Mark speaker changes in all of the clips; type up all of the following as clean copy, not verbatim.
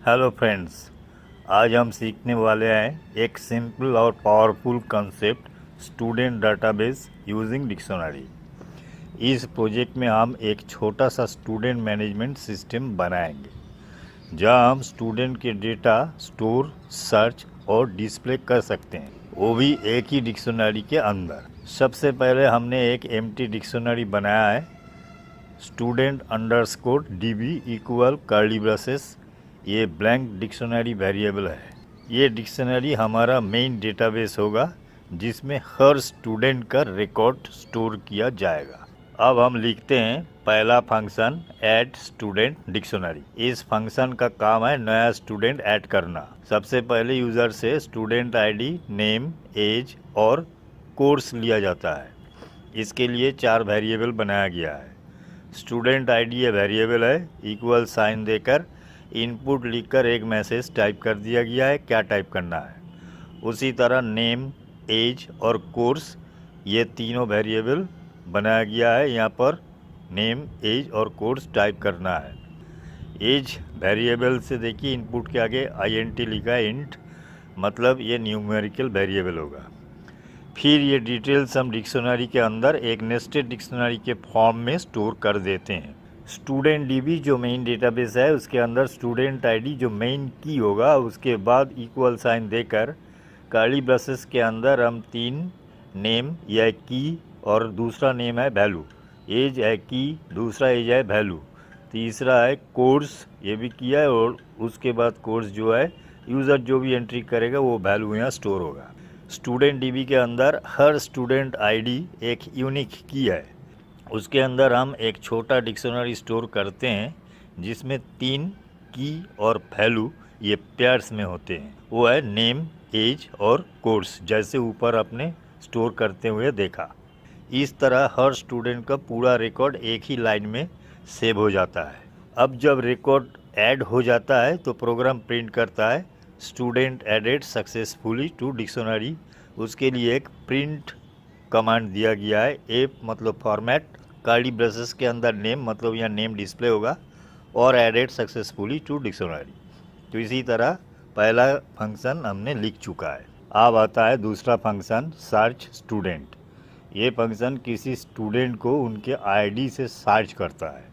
Speaker 1: Hello friends, आज हम सीखने वाले हैं एक सिंपल और powerful concept student database using dictionary. इस प्रोजेक्ट में हम एक छोटा सा स्टूडेंट मैनेजमेंट सिस्टम बनाएंगे जहां हम स्टूडेंट के डेटा स्टोर, सर्च और डिस्प्ले कर सकते हैं, वो भी एक ही डिक्शनरी के अंदर। सबसे पहले हमने एक एम्प्टी डिक्शनरी बनाया है, student underscore dB equal curly braces. ये ब्लैंक डिक्शनरी वेरिएबल है। ये डिक्शनरी हमारा मेन डेटाबेस होगा जिसमें हर स्टूडेंट का रिकॉर्ड स्टोर किया जाएगा। अब हम लिखते हैं पहला फंक्शन ऐड स्टूडेंट डिक्शनरी। इस फंक्शन का काम है नया स्टूडेंट ऐड करना। सबसे पहले यूज़र से स्टूडेंट आईडी, नेम, एज और कोर्स लिया जाता है। इसके लिए 4 वेरिएबल बनाया गया है। स्टूडेंट आईडी ये वेरिएबल है, इक्वल साइन देकर इनपुट लिखकर एक मैसेज टाइप कर दिया गया है, क्या टाइप करना है। उसी तरह नेम, एज और कोर्स ये तीनों वेरिएबल बनाया गया है। यहाँ पर नेम, एज और कोर्स टाइप करना है। एज वेरिएबल से देखिए इनपुट के आगे INT लिखा है, इंट, मतलब ये न्यूमेरिकल वेरिएबल होगा। फिर ये डिटेल्स हम डिक्शनरी के अंदर एक नेस्टेड डिक्शनरी के फॉर्म में स्टोर कर देते हैं। स्टूडेंट डीबी जो मेन डेटाबेस है उसके अंदर स्टूडेंट आईडी जो मेन की होगा, उसके बाद इक्वल साइन देकर कर्ली ब्रेसेस के अंदर हम 3 नेम या की और दूसरा नेम है वैल्यू, एज है की, दूसरा एज है वैल्यू, तीसरा है कोर्स, ये भी किया है, और उसके बाद कोर्स जो है यूज़र जो भी एंट्री करेगा वो वैल्यू यहाँ स्टोर होगा। स्टूडेंट डीबी के अंदर हर स्टूडेंट आईडी एक यूनिक की है। उसके अंदर हम एक छोटा डिक्शनरी स्टोर करते हैं जिसमें 3 की और वैल्यू ये पेयर्स में होते हैं। वो है नेम, एज और कोर्स, जैसे ऊपर आपने स्टोर करते हुए देखा। इस तरह हर स्टूडेंट का पूरा रिकॉर्ड एक ही लाइन में सेव हो जाता है। अब जब रिकॉर्ड ऐड हो जाता है तो प्रोग्राम प्रिंट करता है student added successfully to dictionary. उसके लिए एक प्रिंट कमांड दिया गया है। ए मतलब फॉर्मेट, कर्ली ब्रेसेस के अंदर नेम मतलब यहाँ नेम डिस्प्ले होगा, और एडेड सक्सेसफुली टू डिक्शनरी। तो इसी तरह पहला फंक्शन हमने लिख चुका है। अब आता है दूसरा फंक्शन सर्च स्टूडेंट। ये फंक्शन किसी स्टूडेंट को उनके आईडी से सर्च करता है।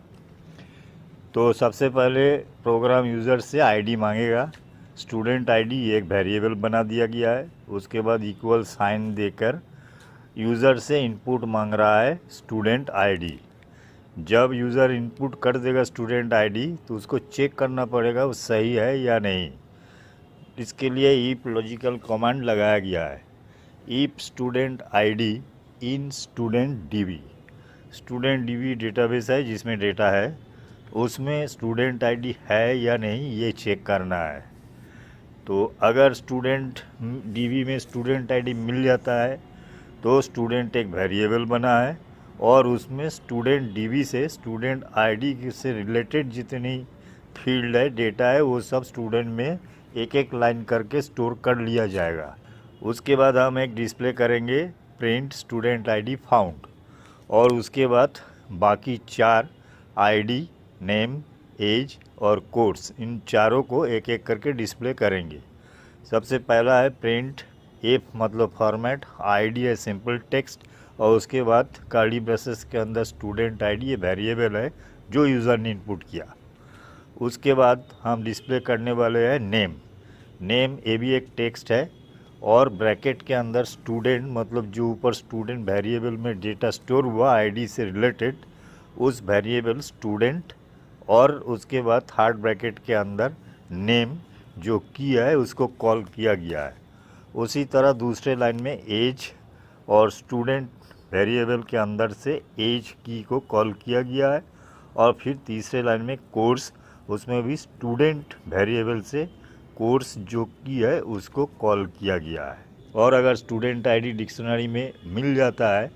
Speaker 1: तो सबसे पहले प्रोग्राम यूज़र से आईडी मांगेगा। स्टूडेंट आईडी एक वेरिएबल बना दिया गया है। उसके बाद इक्वल साइन देकर यूज़र से इनपुट मांग रहा है स्टूडेंट आईडी। जब यूज़र इनपुट कर देगा स्टूडेंट आईडी तो उसको चेक करना पड़ेगा वो सही है या नहीं। इसके लिए ईफ लॉजिकल कमांड लगाया गया है, if student ID in student dB. Student dB database है जिसमें डेटा है, उसमें स्टूडेंट आईडी है या नहीं ये चेक करना है। तो अगर स्टूडेंट डीबी में स्टूडेंट आईडी मिल जाता है तो स्टूडेंट एक वेरिएबल बना है और उसमें स्टूडेंट डीबी से स्टूडेंट आईडी से रिलेटेड जितनी फील्ड है, डेटा है, वो सब स्टूडेंट में एक एक लाइन करके स्टोर कर लिया जाएगा। उसके बाद हम एक डिस्प्ले करेंगे प्रिंट स्टूडेंट आईडी फाउंड, और उसके बाद बाकी 4 आईडी, नेम, एज और कोर्स, इन चारों को एक एक करके डिस्प्ले करेंगे। सबसे पहला है प्रिंट एफ मतलब फॉर्मेट, आईडी है सिंपल टेक्स्ट, और उसके बाद कर्ली ब्रेसेस के अंदर स्टूडेंट आईडी ये वेरिएबल है जो यूज़र ने इनपुट किया। उसके बाद हम डिस्प्ले करने वाले हैं नेम। नेम ये भी एक टेक्स्ट है, और ब्रैकेट के अंदर स्टूडेंट मतलब जो ऊपर स्टूडेंट वेरिएबल में डेटा स्टोर हुआ आईडी से रिलेटेड उस वेरिएबल स्टूडेंट, और उसके बाद थर्ड ब्रैकेट के अंदर नेम जो की है उसको कॉल किया गया है। उसी तरह दूसरे लाइन में एज और स्टूडेंट वेरिएबल के अंदर से एज की को कॉल किया गया है। और फिर तीसरे लाइन में कोर्स, उसमें भी स्टूडेंट वेरिएबल से कोर्स जो की है उसको कॉल किया गया है। और अगर स्टूडेंट आईडी डिक्शनरी में मिल जाता है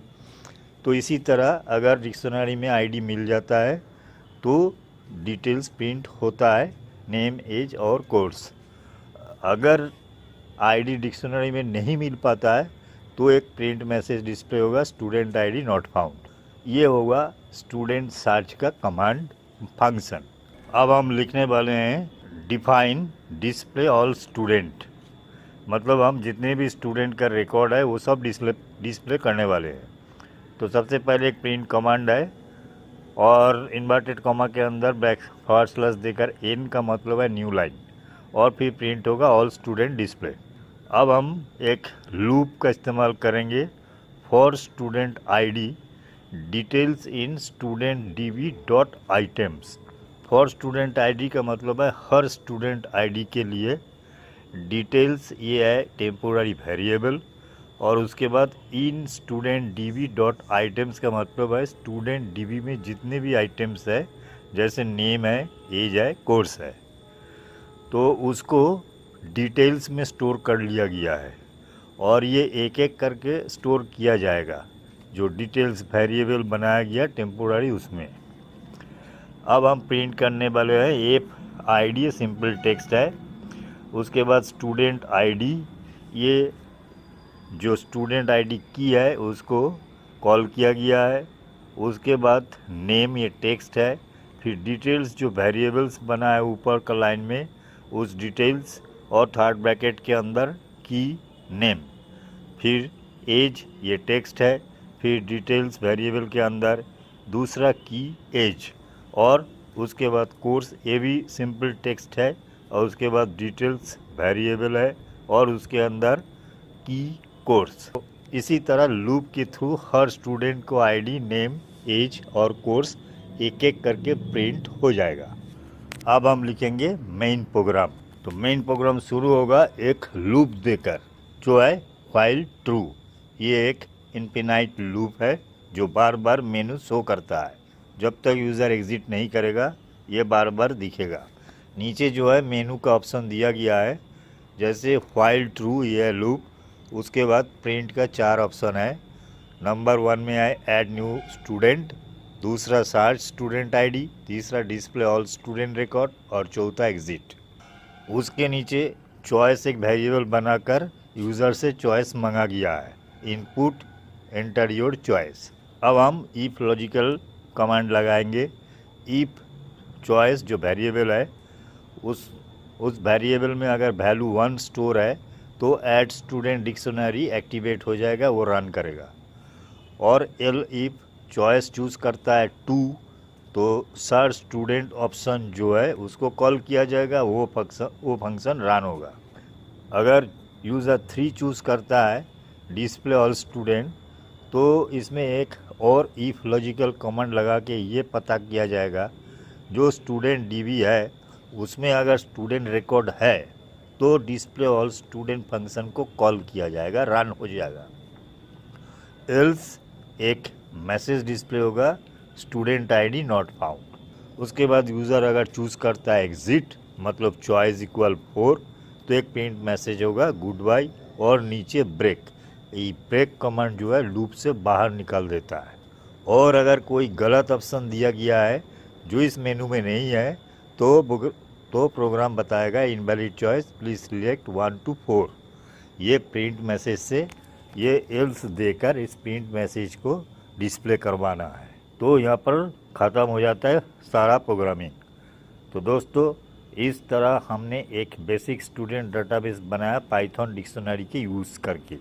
Speaker 1: तो इसी तरह अगर डिक्शनरी में आईडी मिल जाता है तो डिटेल्स प्रिंट होता है, नेम, एज और कोर्स। अगर आईडी डिक्शनरी में नहीं मिल पाता है तो एक प्रिंट मैसेज डिस्प्ले होगा स्टूडेंट आईडी नॉट फाउंड। ये होगा स्टूडेंट सर्च का कमांड फंक्शन। अब हम लिखने वाले हैं डिफाइन डिस्प्ले ऑल स्टूडेंट, मतलब हम जितने भी स्टूडेंट का रिकॉर्ड है वो सब डिस्प्ले करने वाले हैं। तो सबसे पहले एक प्रिंट कमांड है और इन्वर्टेड कॉमा के अंदर / देकर एन का मतलब है न्यू लाइन, और फिर प्रिंट होगा ऑल स्टूडेंट डिस्प्ले। अब हम एक लूप का इस्तेमाल करेंगे for student ID details in student dB dot items. For student ID का मतलब है हर स्टूडेंट आईडी के लिए डिटेल्स, ये है टेम्पोररी वेरिएबल, और उसके बाद इन स्टूडेंट डीबी डॉट आइटम्स का मतलब है स्टूडेंट डीबी में जितने भी आइटम्स है, जैसे नेम है, एज है, कोर्स है, तो उसको डिटेल्स में स्टोर कर लिया गया है और ये एक एक करके स्टोर किया जाएगा, जो डिटेल्स वेरिएबल बनाया गया टेम्पोररी उसमें। अब हम प्रिंट करने वाले हैं एफ आईडी, सिंपल टेक्स्ट है। उसके बाद स्टूडेंट आईडी, ये जो स्टूडेंट आईडी की है उसको कॉल किया गया है। उसके बाद नेम, ये टेक्स्ट है। फिर डिटेल्स जो वेरिएबल्स बना है ऊपर का लाइन में, उस डिटेल्स और थर्ड ब्रैकेट के अंदर की नेम। फिर एज, ये टेक्स्ट है। फिर डिटेल्स वेरिएबल के अंदर दूसरा की एज, और उसके बाद कोर्स, ये भी सिंपल टेक्स्ट है, और उसके बाद डिटेल्स वेरिएबल है और उसके अंदर की कोर्स। इसी तरह लूप के थ्रू हर स्टूडेंट को आईडी, नेम, एज और कोर्स एक एक करके प्रिंट हो जाएगा। अब हम लिखेंगे मेन प्रोग्राम। तो मेन प्रोग्राम शुरू होगा एक लूप देकर, जो है व्हाइल ट्रू। ये एक इनफिनाइट लूप है जो बार बार मेनू शो करता है। जब तक यूज़र एग्जिट नहीं करेगा ये बार बार दिखेगा। नीचे जो है मेनू का ऑप्शन दिया गया है, जैसे व्हाइल ट्रू, ये है लूप। उसके बाद प्रिंट का 4 ऑप्शन है। नंबर 1 में है ऐड न्यू स्टूडेंट, दूसरा सर्च स्टूडेंट आईडी, तीसरा डिस्प्ले ऑल स्टूडेंट रिकॉर्ड और चौथा एग्जिट। उसके नीचे चॉइस एक वेरिएबल बनाकर यूज़र से चॉइस मंगा गया है, इनपुट एंटर योर चॉइस। अब हम इफ लॉजिकल कमांड लगाएंगे। इफ चॉइस जो वेरिएबल है उस वेरिएबल में अगर वैल्यू 1 स्टोर है तो ऐड स्टूडेंट डिक्शनरी एक्टिवेट हो जाएगा, वो रन करेगा। और एल इफ चॉइस चूज़ करता है 2 तो सर्च स्टूडेंट ऑप्शन जो है उसको कॉल किया जाएगा, वो फंक्शन रन होगा। अगर यूज़र 3 चूज़ करता है डिस्प्ले ऑल स्टूडेंट, तो इसमें एक और इफ लॉजिकल कमांड लगा के ये पता किया जाएगा जो स्टूडेंट डीबी है उसमें अगर स्टूडेंट रिकॉर्ड है तो डिस्प्ले ऑल स्टूडेंट फंक्शन को कॉल किया जाएगा, रन हो जाएगा। एल्स एक मैसेज डिस्प्ले होगा स्टूडेंट आईडी नॉट फाउंड। उसके बाद यूज़र अगर चूज़ करता है एग्जिट, मतलब चॉइस इक्वल 4, तो एक प्रिंट मैसेज होगा गुड बाय, और नीचे ब्रेक। ये ब्रेक कमांड जो है लूप से बाहर निकाल देता है। और अगर कोई गलत ऑप्शन दिया गया है जो इस मेनू में नहीं है तो प्रोग्राम बताएगा invalid choice, please select 1 to 4। ये प्रिंट मैसेज से ये एल्स देकर इस प्रिंट मैसेज को डिस्प्ले करवाना है। तो यहाँ पर ख़त्म हो जाता है सारा प्रोग्रामिंग। तो दोस्तों, इस तरह हमने एक बेसिक स्टूडेंट डेटाबेस बनाया पाइथन डिक्शनरी के यूज़ करके।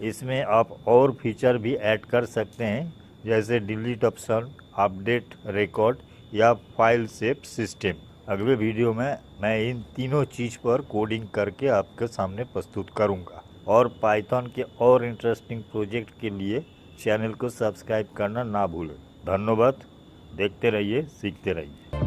Speaker 1: इसमें आप और फीचर भी ऐड कर सकते हैं, जैसे डिलीट ऑप्शन, अपडेट रिकॉर्ड या फाइल सेव सिस्टम। अगले वीडियो में मैं इन तीनों चीज़ पर कोडिंग करके आपके सामने प्रस्तुत करूंगा। और पाइथन के और इंटरेस्टिंग प्रोजेक्ट के लिए चैनल को सब्सक्राइब करना ना भूलें। धन्यवाद। देखते रहिए, सीखते रहिए।